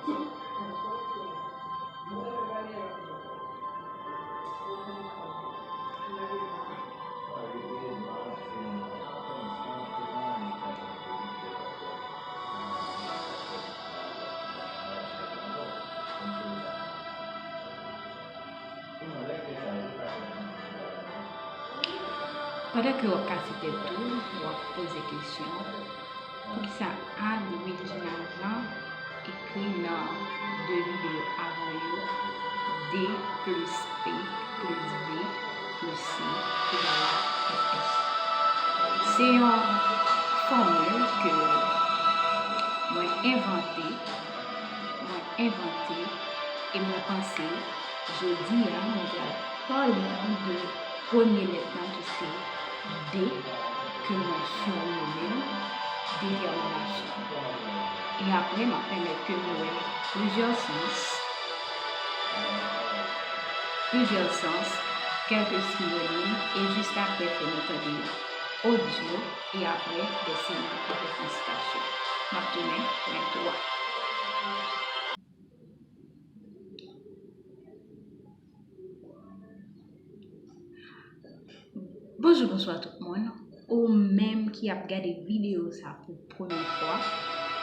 Pendant que vous cassez tout, vous posez des questions. Pour ça, à l'original, écrit dans deux vidéos avant vous, D plus P plus V plus C égale à Fs. C'est une formule que moi inventé et moi pensé, je dis à mon gars, parler de premier lettre qui c'est D, que nous surnommons détermination. Et après, m'a permet que nous ayons plusieurs sens, quelques synonymes, et juste après, faire notre audio, et après, des signes de récitation. Maintenant, point 3. Bonjour, bonsoir tout le monde. Ou même qui a regardé vidéo ça pour la première fois,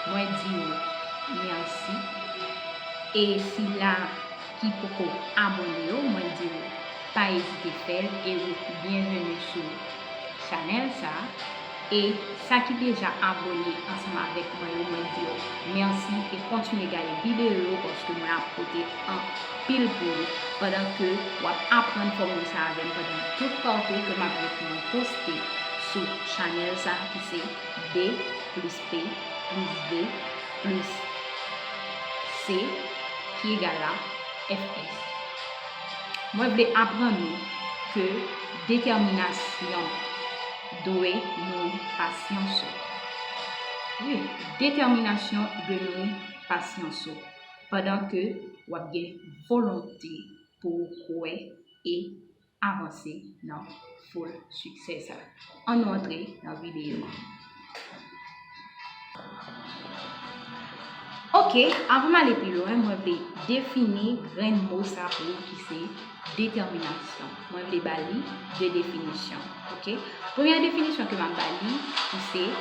moi dis merci. Et si là qui peut abonner, moi dis pas hésiter à faire et bienvenue sur la chaîne ça. Et ça qui est déjà abonné ensemble avec moi, moi dis merci et continuez à regarder vidéo parce que moi apporté un pile pour pendant que vous apprenez comment ça avec pendant tout parcours que m'a posté sur channel ça qui c'est D plus P plus V plus C qui égale à Fs. Moi je vais apprendre que détermination doit nous patience. Oui, détermination de nous patience. Pendant que vous avez volonté pour courir et avancer dans full succès. On entre dans la vidéo. Ok, avant d'aller plus loin, moi je vais définir grand mot ça pour qui c'est détermination. Moi je vais bali deux définitions. Ok, première définition que je bali c'est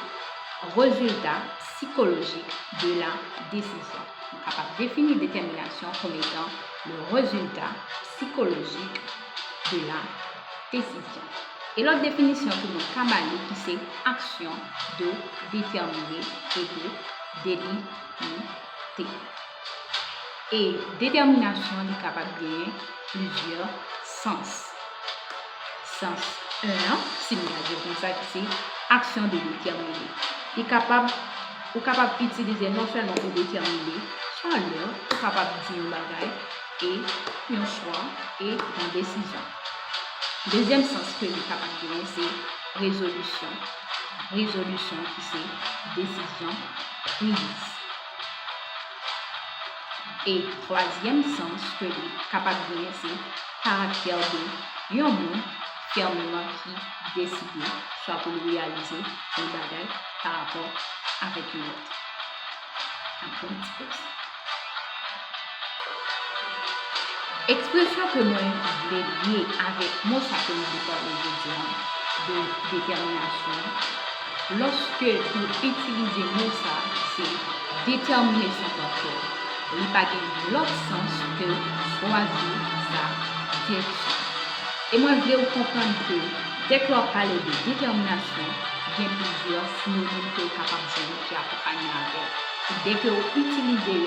résultat psychologique de la décision. On est capable de définir détermination comme étant le résultat psychologique de la décision. Et l'autre définition que nous avons, qui c'est action de déterminer et de délimiter. Et détermination est capable de gagner plusieurs sens. Sens 1, si nous avons comme ça, c'est action de déterminer. Il est capable d'utiliser non seulement pour déterminer, soit l'heure, capable de dire un bagage et un choix et une décision. Deuxième sens que est capable de donner, c'est résolution. Résolution qui c'est décision prise. Et troisième sens que est capable de donner, c'est caractère de un monde fermement qui décide, soit pour réaliser un bagage par rapport avec une autre. Un petit peu. Expression que moi je vais lier avec moi, ça que nous parlons de détermination. Lorsque vous utilisez le mot ça, c'est déterminer son parcours. Il n'y a pas l'autre sens que choisir sa direction. Et moi, je vais vous comprendre que dès que vous parlez de détermination, il y a plusieurs synonymes que vous êtes capable de qui accompagnent avec. Dès que vous utilisez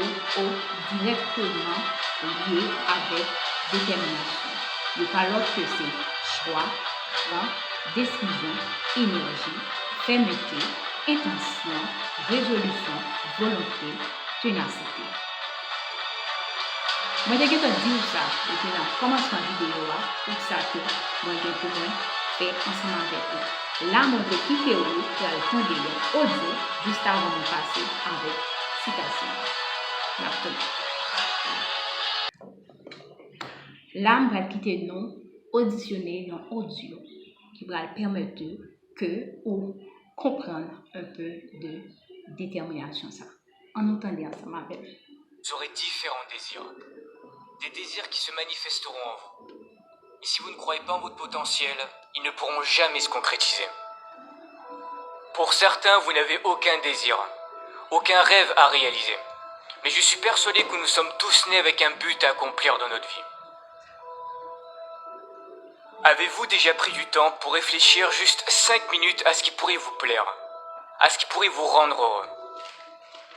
directement lié avec détermination. Il n'y a pas l'autre que c'est choix, décision, énergie, fermeté, intention, résolution, volonté, ténacité. Moi, je vais dire ça depuis le commencement de la vidéo pour ça que moi, je vais faire ensemble avec vous. Là, je vais quitter vous pour aller prendre l'audio juste avant de passer avec citation. Là, je vais quitter non auditionner non audio qui va permettre que vous comprendre un peu de détermination ça. En entendant ensemble avec. Vous aurez différents désirs. Des désirs qui se manifesteront en vous. Et si vous ne croyez pas en votre potentiel, ils ne pourront jamais se concrétiser. Pour certains, vous n'avez aucun désir, aucun rêve à réaliser. Mais je suis persuadé que nous sommes tous nés avec un but à accomplir dans notre vie. Avez-vous déjà pris du temps pour réfléchir juste 5 minutes à ce qui pourrait vous plaire, à ce qui pourrait vous rendre heureux?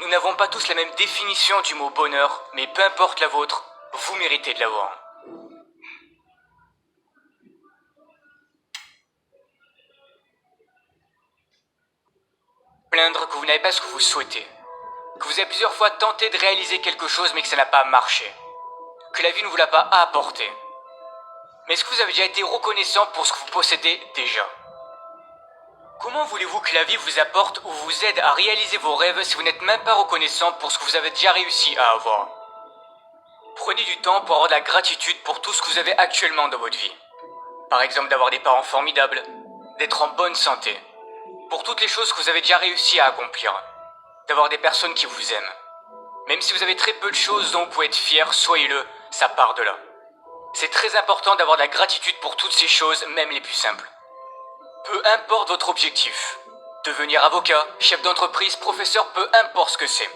Nous n'avons pas tous la même définition du mot bonheur, mais peu importe la vôtre, vous méritez de l'avoir. Plaindre que vous n'avez pas ce que vous souhaitez, que vous avez plusieurs fois tenté de réaliser quelque chose mais que ça n'a pas marché, que la vie ne vous l'a pas apporté. Mais est-ce que vous avez déjà été reconnaissant pour ce que vous possédez déjà? Comment voulez-vous que la vie vous apporte ou vous aide à réaliser vos rêves si vous n'êtes même pas reconnaissant pour ce que vous avez déjà réussi à avoir? Prenez du temps pour avoir de la gratitude pour tout ce que vous avez actuellement dans votre vie. Par exemple, d'avoir des parents formidables, d'être en bonne santé, pour toutes les choses que vous avez déjà réussi à accomplir, d'avoir des personnes qui vous aiment. Même si vous avez très peu de choses dont vous pouvez être fier, soyez-le, ça part de là. C'est très important d'avoir de la gratitude pour toutes ces choses, même les plus simples. Peu importe votre objectif, devenir avocat, chef d'entreprise, professeur, peu importe ce que c'est.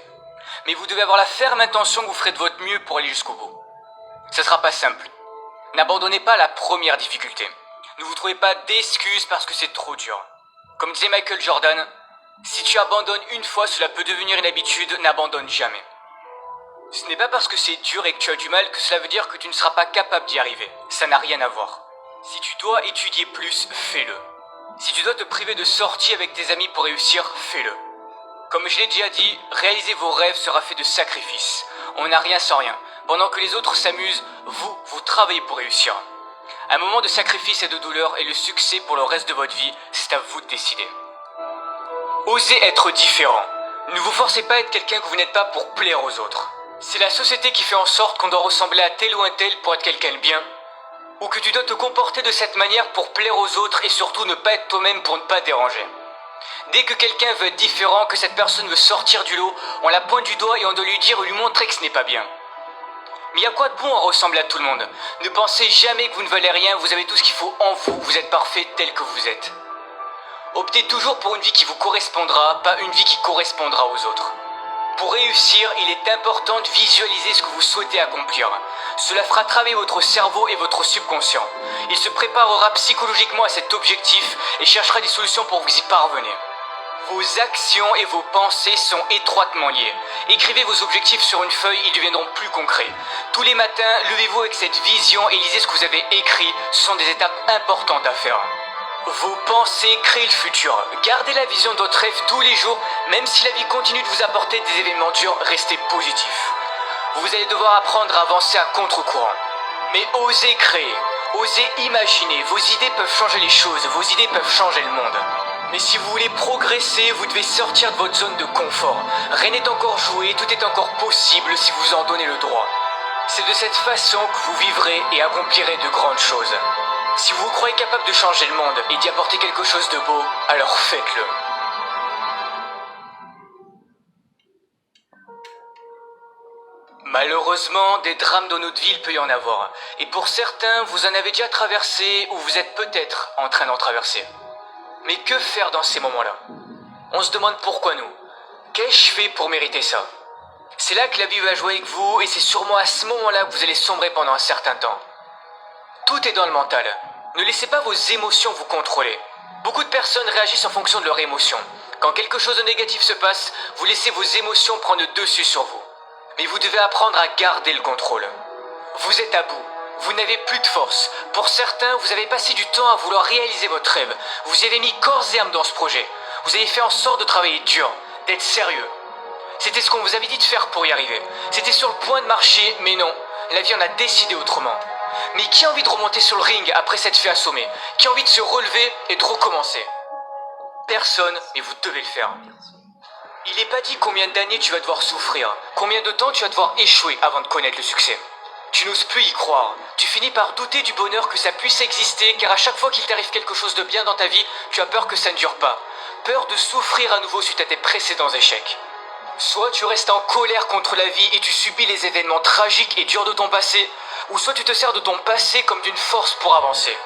Mais vous devez avoir la ferme intention que vous ferez de votre mieux pour aller jusqu'au bout. Ça sera pas simple. N'abandonnez pas la première difficulté. Ne vous trouvez pas d'excuses parce que c'est trop dur. Comme disait Michael Jordan, si tu abandonnes une fois, cela peut devenir une habitude, n'abandonne jamais. Ce n'est pas parce que c'est dur et que tu as du mal que cela veut dire que tu ne seras pas capable d'y arriver. Ça n'a rien à voir. Si tu dois étudier plus, fais-le. Si tu dois te priver de sorties avec tes amis pour réussir, fais-le. Comme je l'ai déjà dit, réaliser vos rêves sera fait de sacrifices. On n'a rien sans rien. Pendant que les autres s'amusent, vous travaillez pour réussir. Un moment de sacrifice et de douleur et le succès pour le reste de votre vie, c'est à vous de décider. Osez être différent. Ne vous forcez pas à être quelqu'un que vous n'êtes pas pour plaire aux autres. C'est la société qui fait en sorte qu'on doit ressembler à tel ou un tel pour être quelqu'un de bien, ou que tu dois te comporter de cette manière pour plaire aux autres et surtout ne pas être toi-même pour ne pas déranger. Dès que quelqu'un veut être différent, que cette personne veut sortir du lot, on la pointe du doigt et on doit lui dire ou lui montrer que ce n'est pas bien. Mais il y a quoi de bon à ressembler à tout le monde? Ne pensez jamais que vous ne valez rien, vous avez tout ce qu'il faut en vous, vous êtes parfait tel que vous êtes. Optez toujours pour une vie qui vous correspondra, pas une vie qui correspondra aux autres. Pour réussir, il est important de visualiser ce que vous souhaitez accomplir. Cela fera travailler votre cerveau et votre subconscient. Il se préparera psychologiquement à cet objectif et cherchera des solutions pour que vous y parvenez. Vos actions et vos pensées sont étroitement liées. Écrivez vos objectifs sur une feuille, ils deviendront plus concrets. Tous les matins, levez-vous avec cette vision et lisez ce que vous avez écrit. Ce sont des étapes importantes à faire. Vos pensées créent le futur. Gardez la vision de votre rêve tous les jours, même si la vie continue de vous apporter des événements durs, restez positif. Vous allez devoir apprendre à avancer à contre-courant. Mais osez créer, osez imaginer. Vos idées peuvent changer les choses, vos idées peuvent changer le monde. Mais si vous voulez progresser, vous devez sortir de votre zone de confort. Rien n'est encore joué, tout est encore possible si vous en donnez le droit. C'est de cette façon que vous vivrez et accomplirez de grandes choses. Si vous vous croyez capable de changer le monde et d'y apporter quelque chose de beau, alors faites-le. Malheureusement, des drames dans notre ville peut y en avoir. Et pour certains, vous en avez déjà traversé ou vous êtes peut-être en train d'en traverser. Mais que faire dans ces moments-là? On se demande pourquoi nous. Qu'ai-je fait pour mériter ça? C'est là que la vie va jouer avec vous et c'est sûrement à ce moment-là que vous allez sombrer pendant un certain temps. Tout est dans le mental. Ne laissez pas vos émotions vous contrôler. Beaucoup de personnes réagissent en fonction de leurs émotions. Quand quelque chose de négatif se passe, vous laissez vos émotions prendre le dessus sur vous. Mais vous devez apprendre à garder le contrôle. Vous êtes à bout. Vous n'avez plus de force. Pour certains, vous avez passé du temps à vouloir réaliser votre rêve. Vous y avez mis corps et âme dans ce projet. Vous avez fait en sorte de travailler dur, d'être sérieux. C'était ce qu'on vous avait dit de faire pour y arriver. C'était sur le point de marcher, mais non. La vie en a décidé autrement. Mais qui a envie de remonter sur le ring après s'être fait assommer? Qui a envie de se relever et de recommencer? Personne, mais vous devez le faire. Il n'est pas dit combien d'années tu vas devoir souffrir, combien de temps tu vas devoir échouer avant de connaître le succès. Tu n'oses plus y croire. Tu finis par douter du bonheur que ça puisse exister, car à chaque fois qu'il t'arrive quelque chose de bien dans ta vie, tu as peur que ça ne dure pas. Peur de souffrir à nouveau suite à tes précédents échecs. Soit tu restes en colère contre la vie et tu subis les événements tragiques et durs de ton passé, ou soit tu te sers de ton passé comme d'une force pour avancer.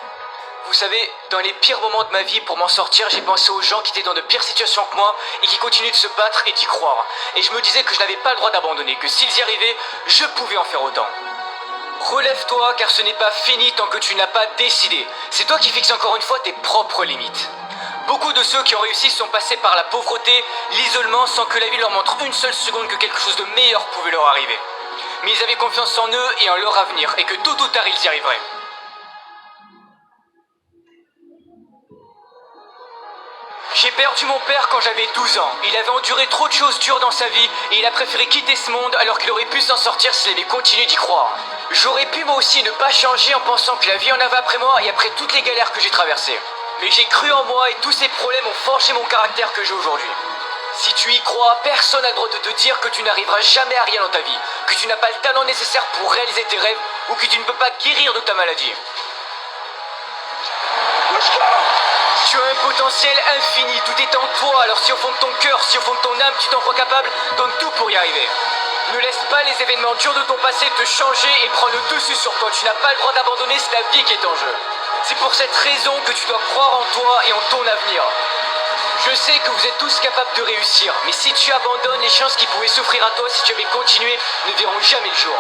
Vous savez, dans les pires moments de ma vie, pour m'en sortir, j'ai pensé aux gens qui étaient dans de pires situations que moi et qui continuaient de se battre et d'y croire. Et je me disais que je n'avais pas le droit d'abandonner, que s'ils y arrivaient, je pouvais en faire autant. Relève-toi, car ce n'est pas fini tant que tu n'as pas décidé. C'est toi qui fixes encore une fois tes propres limites. Beaucoup de ceux qui ont réussi sont passés par la pauvreté, l'isolement, sans que la vie leur montre une seule seconde que quelque chose de meilleur pouvait leur arriver. Mais ils avaient confiance en eux et en leur avenir, et que tôt ou tard ils y arriveraient. J'ai perdu mon père quand j'avais 12 ans. Il avait enduré trop de choses dures dans sa vie et il a préféré quitter ce monde alors qu'il aurait pu s'en sortir s'il avait continué d'y croire. J'aurais pu moi aussi ne pas changer en pensant que la vie en avait après moi et après toutes les galères que j'ai traversées. Mais j'ai cru en moi et tous ces problèmes ont forgé mon caractère que j'ai aujourd'hui. Si tu y crois, personne n'a le droit de te dire que tu n'arriveras jamais à rien dans ta vie, que tu n'as pas le talent nécessaire pour réaliser tes rêves ou que tu ne peux pas guérir de ta maladie. Tu as un potentiel infini, tout est en toi, alors si au fond de ton cœur, si au fond de ton âme, tu t'en crois capable, donne tout pour y arriver. Ne laisse pas les événements durs de ton passé te changer et prendre le dessus sur toi. Tu n'as pas le droit d'abandonner, c'est la vie qui est en jeu. C'est pour cette raison que tu dois croire en toi et en ton avenir. Je sais que vous êtes tous capables de réussir, mais si tu abandonnes, les chances qui pouvaient s'offrir à toi si tu avais continué ne verront jamais le jour.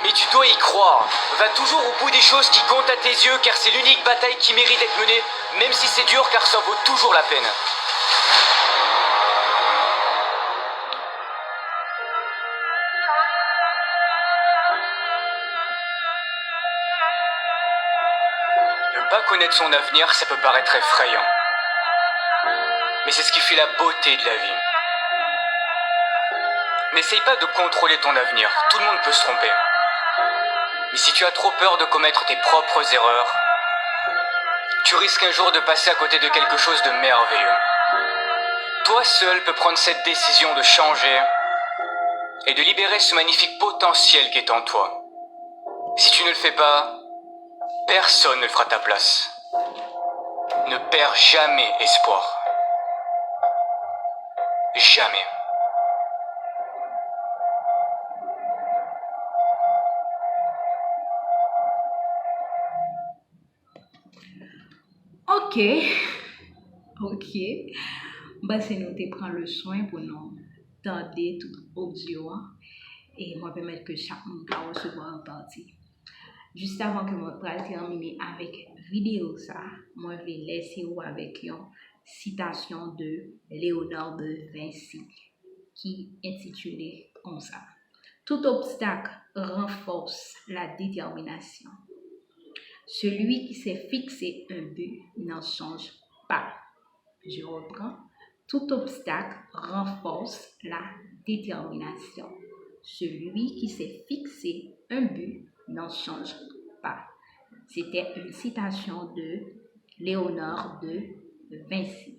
Mais tu dois y croire. Va toujours au bout des choses qui comptent à tes yeux, car c'est l'unique bataille qui mérite d'être menée, même si c'est dur, car ça vaut toujours la peine. Ne pas connaître son avenir, ça peut paraître effrayant. Mais c'est ce qui fait la beauté de la vie. N'essaye pas de contrôler ton avenir, tout le monde peut se tromper. Mais si tu as trop peur de commettre tes propres erreurs, tu risques un jour de passer à côté de quelque chose de merveilleux. Toi seul peux prendre cette décision de changer et de libérer ce magnifique potentiel qui est en toi. Si tu ne le fais pas, personne ne le fera à ta place. Ne perds jamais espoir. Jamais. Ok, ok. Bah, c'est nous te prend le soin pour nous tendre tout audio et moi permettre que chaque monde puisse recevoir une partie. Juste avant que moi termine avec vidéo ça, moi je vais laisser vous avec une citation de Léonard de Vinci qui est intitulée comme ça. Tout obstacle renforce la détermination. Celui qui s'est fixé un but n'en change pas. Je reprends. Tout obstacle renforce la détermination. Celui qui s'est fixé un but n'en change pas. C'était une citation de Léonard de Vinci.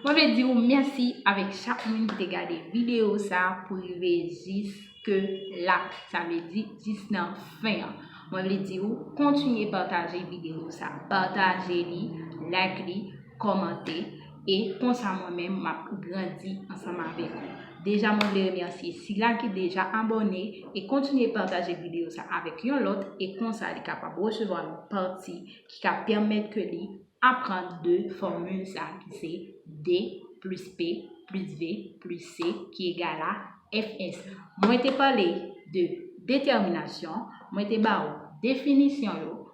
Moi, je vais dire merci avec chaque monde qui a regardé la vidéo ça pour arriver jusque là. Ça veut dire jusqu'à la fin. Moi, je vais dire continuez à partager la vidéo ça. Partagez-les, likez-les, commentez. Et comme ça, moi-même, je grandi ensemble avec vous. Déjà, je vous remercie. Si là qui est déjà abonné et continuez à partager la vidéo ça avec l'autre et comme ça, il est capable de recevoir une partie qui va permettre que lui apprendre deux formules ça qui c'est D plus P plus V plus C qui est égal à Fs. Moi, je parlé de détermination, moi, je parlé de définition,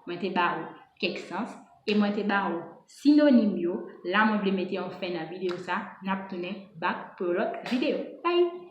moi, je parlé quelques sens et moi, je parlé synonyme. Là, moi, je vais mettre en fin de la vidéo ça, n'a tourné back pour l'autre vidéo. Bye!